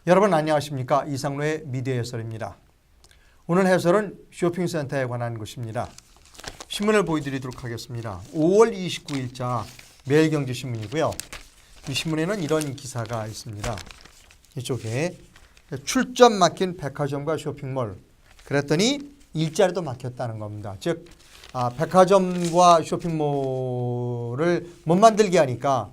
여러분 안녕하십니까? 이상로의 미디어 해설입니다. 오늘 해설은 쇼핑센터에 관한 것입니다. 신문을 보여드리도록 하겠습니다. 5월 29일자 매일경제신문이고요. 이 신문에는 이런 기사가 있습니다. 이쪽에 출점 막힌 백화점과 쇼핑몰, 그랬더니 일자리도 막혔다는 겁니다. 즉 백화점과 쇼핑몰을 못 만들게 하니까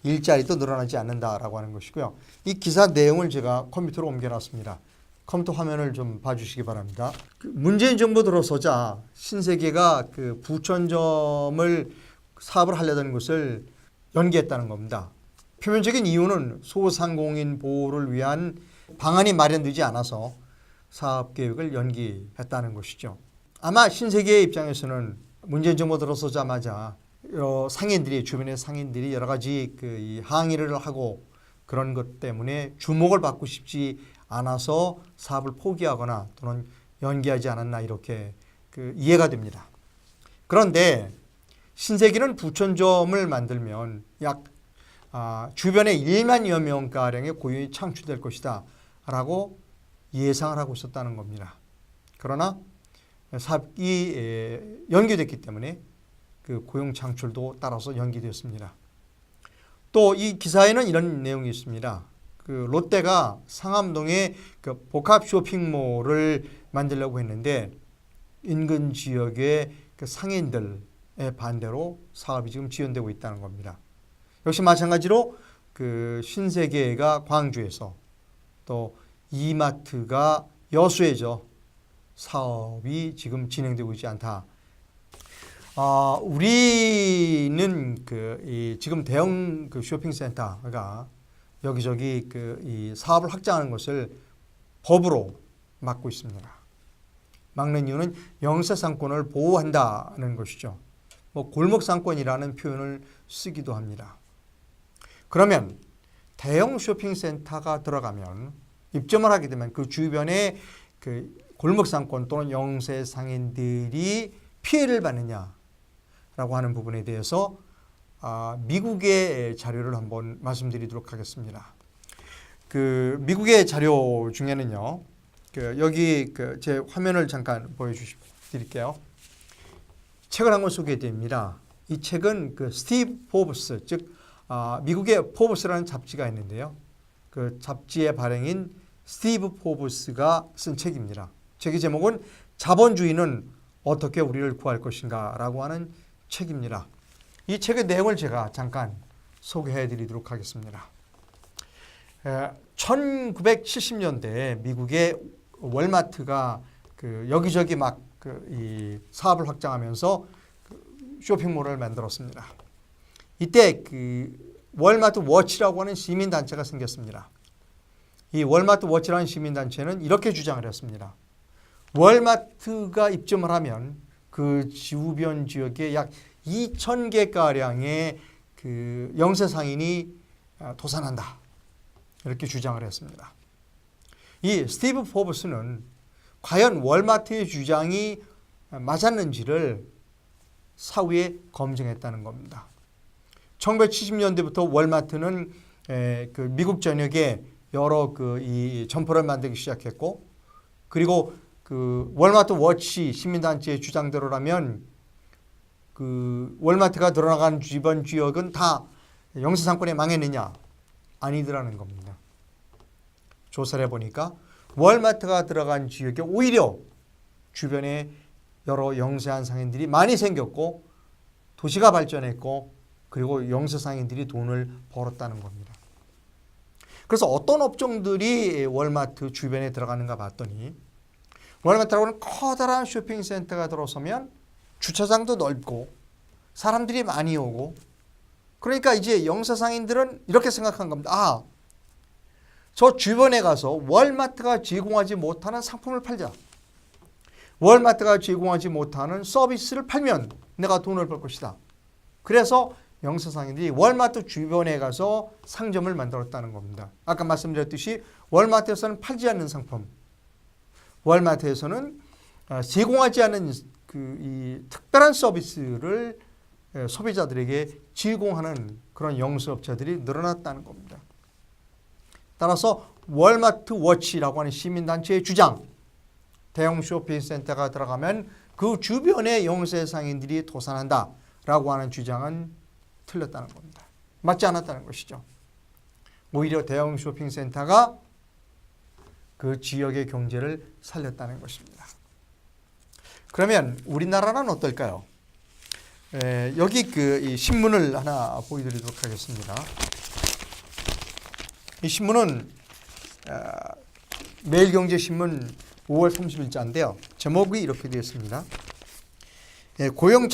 일자리도 늘어나지 않는다라고 하는 것이고요. 이 기사 내용을 제가 컴퓨터로 옮겨놨습니다. 컴퓨터 화면을 좀 봐주시기 바랍니다. 문재인 정부 들어서자 신세계가 부천점을 사업을 하려던 것을 연기했다는 겁니다. 표면적인 이유는 소상공인 보호를 위한 방안이 마련되지 않아서 사업 계획을 연기했다는 것이죠. 아마 신세계의 입장에서는 문재인 정부 들어서자마자 상인들이, 주변의 상인들이 여러 가지 이 항의를 하고 그런 것 때문에 주목을 받고 싶지 않아서 사업을 포기하거나 또는 연기하지 않았나 이렇게 이해가 됩니다. 그런데 신세계는 부천점을 만들면 약 주변에 1만여 명가량의 고용이 창출될 것이다 라고 예상을 하고 있었다는 겁니다. 그러나 사업이 연기됐기 때문에 그 고용 창출도 따라서 연기되었습니다. 또 이 기사에는 이런 내용이 있습니다. 롯데가 상암동에 복합 쇼핑몰을 만들려고 했는데 인근 지역의 상인들의 반대로 사업이 지금 지연되고 있다는 겁니다. 역시 마찬가지로 신세계가 광주에서 또 이마트가 여수에서 사업이 지금 진행되고 있지 않다. 우리는 지금 대형 쇼핑센터가 여기저기 이 사업을 확장하는 것을 법으로 막고 있습니다. 막는 이유는 영세상권을 보호한다는 것이죠. 골목상권이라는 표현을 쓰기도 합니다. 그러면 대형 쇼핑센터가 들어가면 입점을 하게 되면 그 주변에 골목상권 또는 영세상인들이 피해를 받느냐 라고 하는 부분에 대해서 미국의 자료를 한번 말씀드리도록 하겠습니다. 미국의 자료 중에는요, 여기 제 화면을 잠깐 보여드릴게요. 책을 한 권 소개해드립니다. 이 책은 스티브 포브스, 즉 미국의 포브스라는 잡지가 있는데요. 그 잡지의 발행인 스티브 포브스가 쓴 책입니다. 책의 제목은 자본주의는 어떻게 우리를 구할 것인가 라고 하는 책입니다. 이 책의 내용을 제가 잠깐 소개해 드리도록 하겠습니다. 1970년대에 미국의 월마트가 여기저기 막 이 사업을 확장하면서 쇼핑몰을 만들었습니다. 이때 월마트 워치라고 하는 시민단체가 생겼습니다. 이 월마트 워치라는 시민단체는 이렇게 주장을 했습니다. 월마트가 입점을 하면 그 주변 지역에 약 2,000개가량의 영세상인이 도산한다. 이렇게 주장을 했습니다. 이 스티브 포브스는 과연 월마트의 주장이 맞았는지를 사후에 검증했다는 겁니다. 1970년대부터 월마트는 미국 전역에 여러 이 점포를 만들기 시작했고, 그리고 월마트 워치 시민단체의 주장대로라면 월마트가 들어나간 주변 지역은 다 영세상권에 망했느냐? 아니더라는 겁니다. 조사를 해보니까 월마트가 들어간 지역에 오히려 주변에 여러 영세한 상인들이 많이 생겼고 도시가 발전했고 그리고 영세상인들이 돈을 벌었다는 겁니다. 그래서 어떤 업종들이 월마트 주변에 들어가는가 봤더니 월마트라고 하는 커다란 쇼핑센터가 들어서면 주차장도 넓고 사람들이 많이 오고, 그러니까 이제 영세상인들은 이렇게 생각한 겁니다. 저 주변에 가서 월마트가 제공하지 못하는 상품을 팔자. 월마트가 제공하지 못하는 서비스를 팔면 내가 돈을 벌 것이다. 그래서 영세상인들이 월마트 주변에 가서 상점을 만들었다는 겁니다. 아까 말씀드렸듯이 월마트에서는 팔지 않는 상품, 월마트에서는 제공하지 않은 이 특별한 서비스를 소비자들에게 제공하는 그런 영세업체들이 늘어났다는 겁니다. 따라서 월마트 워치라고 하는 시민단체의 주장, 대형 쇼핑센터가 들어가면 그 주변의 영세 상인들이 도산한다라고 하는 주장은 틀렸다는 겁니다. 맞지 않았다는 것이죠. 오히려 대형 쇼핑센터가 그 지역의 경제를 살렸다는 것입니다. 그러면 우리나라는 어떨까요? 여기 이 신문을 하나 보여드리도록 하겠습니다. 이 신문은 매일경제신문 5월 30일자인데요. 제목이 이렇게 되어 있습니다. 고용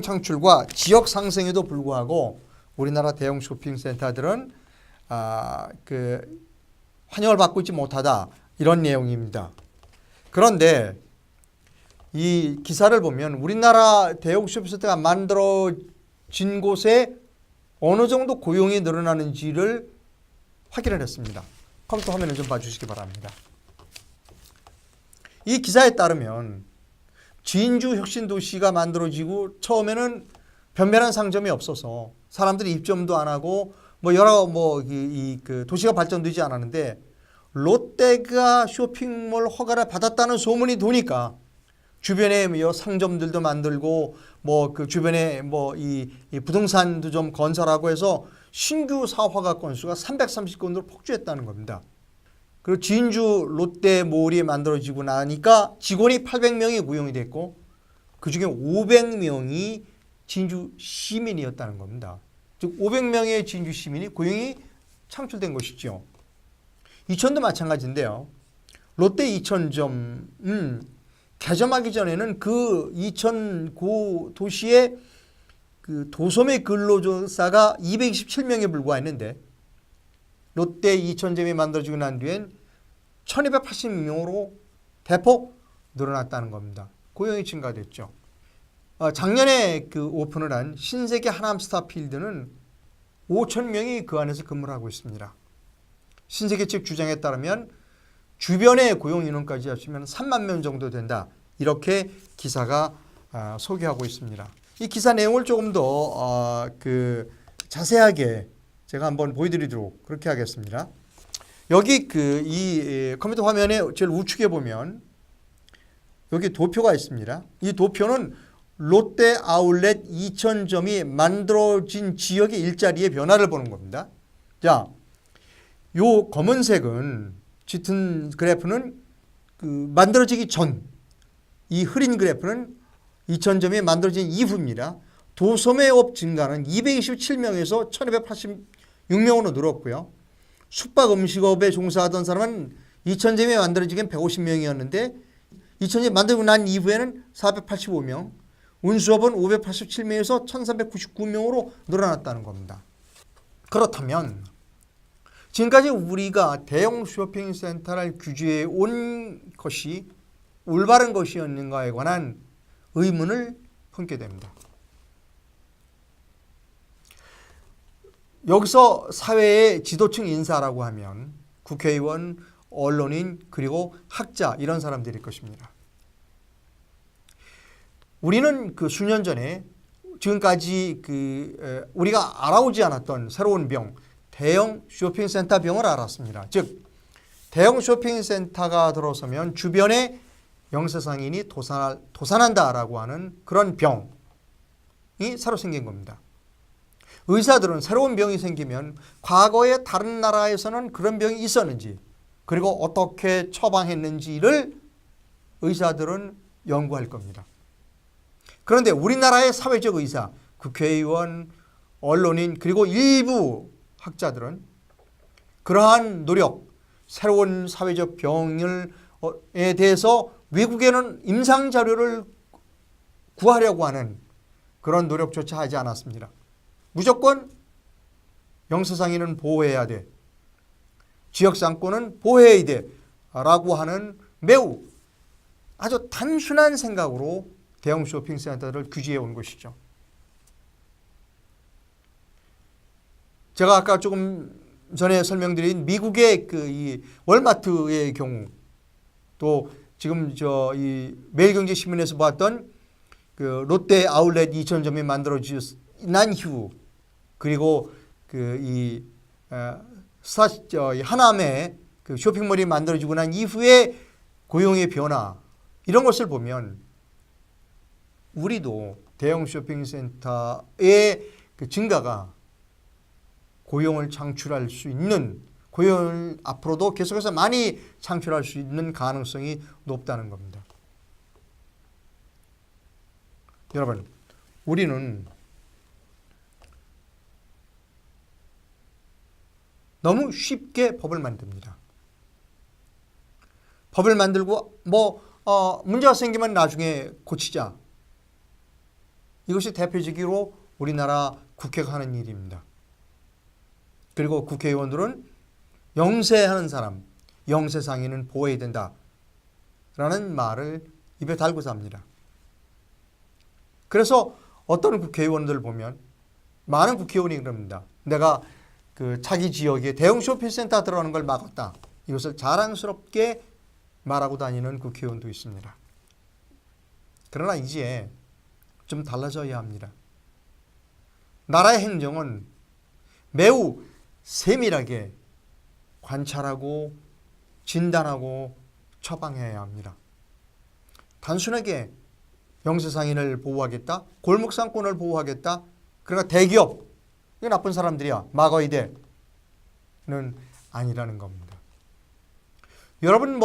창출과 지역 상생에도 불구하고 우리나라 대형 쇼핑센터들은 환영을 받고 있지 못하다, 이런 내용입니다. 그런데 이 기사를 보면 우리나라 대형 쇼핑센터가 만들어진 곳에 어느 정도 고용이 늘어나는지를 확인을 했습니다. 컴퓨터 화면을 좀 봐주시기 바랍니다. 이 기사에 따르면 진주 혁신도시가 만들어지고 처음에는 변변한 상점이 없어서 사람들이 입점도 안 하고 여러 도시가 발전되지 않았는데, 롯데가 쇼핑몰 허가를 받았다는 소문이 도니까 주변에 상점들도 만들고 그 주변에 이 부동산도 좀 건설하고 해서 신규 사업 허가 건수가 330건으로 폭주했다는 겁니다. 그리고 진주 롯데몰이 만들어지고 나니까 직원이 800명이 고용이 됐고 그중에 500명이 진주 시민이었다는 겁니다. 즉 500명의 진주 시민이 고용이 창출된 것이죠. 이천도 마찬가지인데요. 롯데 이천점은 개점하기 전에는 그 이천 도시의 그 도소매 근로자가 227명에 불과했는데 롯데 이천점이 만들어지고 난 뒤엔 1286명으로 대폭 늘어났다는 겁니다. 고용이 증가됐죠. 작년에 오픈을 한 신세계 하남스타필드는 5,000명이 그 안에서 근무를 하고 있습니다. 신세계 측 주장에 따르면 주변의 고용 인원까지 합치면 3만 명 정도 된다, 이렇게 기사가 소개하고 있습니다. 이 기사 내용을 조금 더 자세하게 제가 한번 보여드리도록 그렇게 하겠습니다. 여기 이 컴퓨터 화면에 제일 우측에 보면 여기 도표가 있습니다. 이 도표는 롯데 아울렛 이천점이 만들어진 지역의 일자리의 변화를 보는 겁니다. 자, 요 검은색은 짙은 그래프는 만들어지기 전, 이 흐린 그래프는 이천점이 만들어진 이후입니다. 도소매업 증가는 227명에서 1286명으로 늘었고요. 숙박 음식업에 종사하던 사람은 이천점이 만들어지긴 150명이었는데 이천점이 만들고 난 이후에는 485명, 운수업은 587명에서 1399명으로 늘어났다는 겁니다. 그렇다면 지금까지 우리가 대형 쇼핑센터를 규제해 온 것이 올바른 것이었는가에 관한 의문을 품게 됩니다. 여기서 사회의 지도층 인사라고 하면 국회의원, 언론인, 그리고 학자, 이런 사람들일 것입니다. 우리는 수년 전에 지금까지 우리가 알아오지 않았던 새로운 병, 대형 쇼핑센터 병을 알았습니다. 즉 대형 쇼핑센터가 들어서면 주변에 영세상인이 도산한다라고 하는 그런 병이 새로 생긴 겁니다. 의사들은 새로운 병이 생기면 과거에 다른 나라에서는 그런 병이 있었는지 그리고 어떻게 처방했는지를 의사들은 연구할 겁니다. 그런데 우리나라의 사회적 의사, 국회의원, 언론인, 그리고 일부 학자들은 그러한 노력, 새로운 사회적 병에 대해서 외국에는 임상 자료를 구하려고 하는 그런 노력조차 하지 않았습니다. 무조건 영세상인은 보호해야 돼, 지역상권은 보호해야 돼 라고 하는 매우 아주 단순한 생각으로 대형 쇼핑센터를 규제해 온 것이죠. 제가 아까 조금 전에 설명드린 미국의 이 월마트의 경우, 또 지금 이 매일경제신문에서 봤던 롯데 아울렛 이천점이 만들어진 난 이후, 그리고 이 하남에 그 쇼핑몰이 만들어지고 난 이후에 고용의 변화 이런 것을 보면 우리도 대형 쇼핑센터의 그 증가가 고용을 창출할 수 있는, 고용을 앞으로도 계속해서 많이 창출할 수 있는 가능성이 높다는 겁니다. 여러분, 우리는 너무 쉽게 법을 만듭니다. 법을 만들고 문제가 생기면 나중에 고치자. 이것이 대표적으로 우리나라 국회가 하는 일입니다. 그리고 국회의원들은 영세하는 사람, 영세상인은 보호해야 된다라는 말을 입에 달고 삽니다. 그래서 어떤 국회의원들 보면 많은 국회의원이 그럽니다. 내가 그 자기 지역에 대형 쇼핑센터 들어가는 걸 막았다. 이것을 자랑스럽게 말하고 다니는 국회의원도 있습니다. 그러나 이제 좀 달라져야 합니다. 나라의 행정은 매우 세밀하게 관찰하고 진단하고 처방해야 합니다. 단순하게 영세상인을 보호하겠다, 골목상권을 보호하겠다, 그러니까 대기업, 이거 나쁜 사람들이야, 막아야 돼는 아니라는 겁니다. 여러분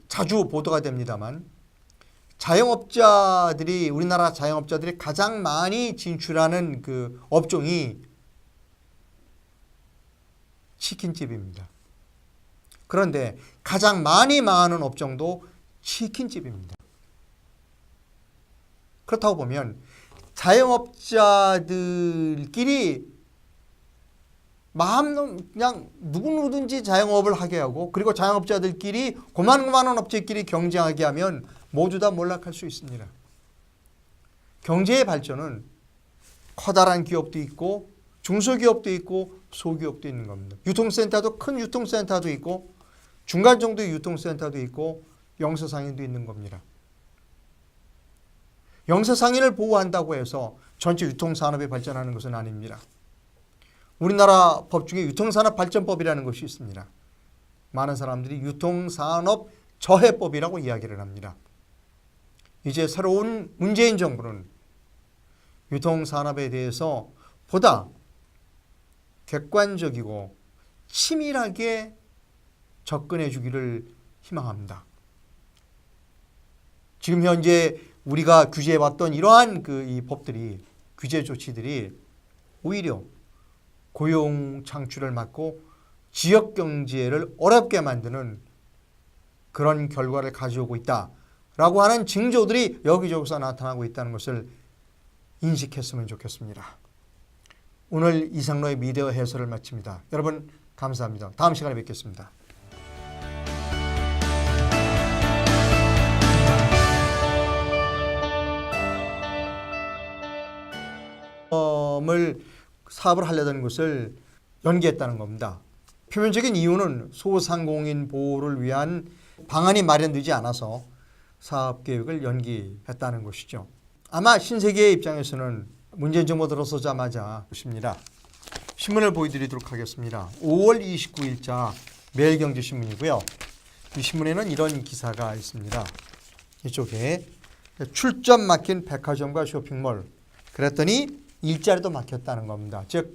자주 보도가 됩니다만 우리나라 자영업자들이 가장 많이 진출하는 그 업종이 치킨집입니다. 그런데 가장 많이 망하는 업종도 치킨집입니다. 그렇다고 보면 자영업자들끼리 그냥 누구든지 자영업을 하게 하고, 그리고 자영업자들끼리 고만고만한 업체끼리 경쟁하게 하면 모두 다 몰락할 수 있습니다. 경제의 발전은 커다란 기업도 있고 중소기업도 있고 소기업도 있는 겁니다. 유통센터도, 큰 유통센터도 있고 중간 정도의 유통센터도 있고 영세상인도 있는 겁니다. 영세상인을 보호한다고 해서 전체 유통산업이 발전하는 것은 아닙니다. 우리나라 법 중에 유통산업발전법이라는 것이 있습니다. 많은 사람들이 유통산업저해법이라고 이야기를 합니다. 이제 새로운 문재인 정부는 유통산업에 대해서 보다 객관적이고 치밀하게 접근해 주기를 희망합니다. 지금 현재 우리가 규제해왔던 이러한 이 법들이, 규제 조치들이 오히려 고용 창출을 막고 지역 경제를 어렵게 만드는 그런 결과를 가져오고 있다라고 하는 징조들이 여기저기서 나타나고 있다는 것을 인식했으면 좋겠습니다. 오늘 이상로의 미디어 해설을 마칩니다. 여러분 감사합니다. 다음 시간에 뵙겠습니다. 사업을 하려던 것을 연기했다는 겁니다. 표면적인 이유는 소상공인 보호를 위한 방안이 마련되지 않아서 사업 계획을 연기했다는 것이죠. 아마 신세계의 입장에서는 문재인 정부 들어서자마자 것입니다. 신문을 보여드리도록 하겠습니다. 5월 29일자 매일경제신문이고요. 이 신문에는 이런 기사가 있습니다. 이쪽에 출점 막힌 백화점과 쇼핑몰, 그랬더니 일자리도 막혔다는 겁니다. 즉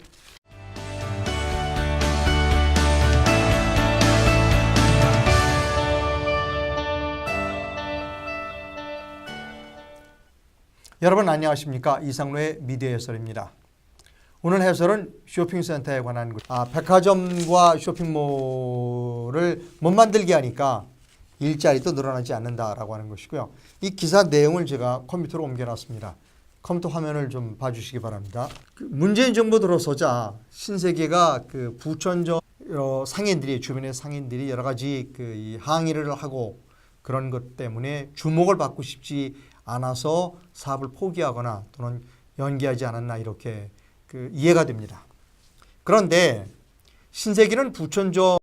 여러분 안녕하십니까? 이상로의 미디어 해설입니다. 오늘 해설은 쇼핑센터에 관한 백화점과 쇼핑몰을 못 만들게 하니까 일자리도 늘어나지 않는다라고 하는 것이고요. 이 기사 내용을 제가 컴퓨터로 옮겨놨습니다. 컴퓨터 화면을 좀 봐주시기 바랍니다. 문재인 정부 들어서자 신세계가 부천점 상인들이, 주변의 상인들이 여러 가지 이 항의를 하고 그런 것 때문에 주목을 받고 싶지 않아서 사업을 포기하거나 또는 연기하지 않았나 이렇게 이해가 됩니다. 그런데 신세계는 부천점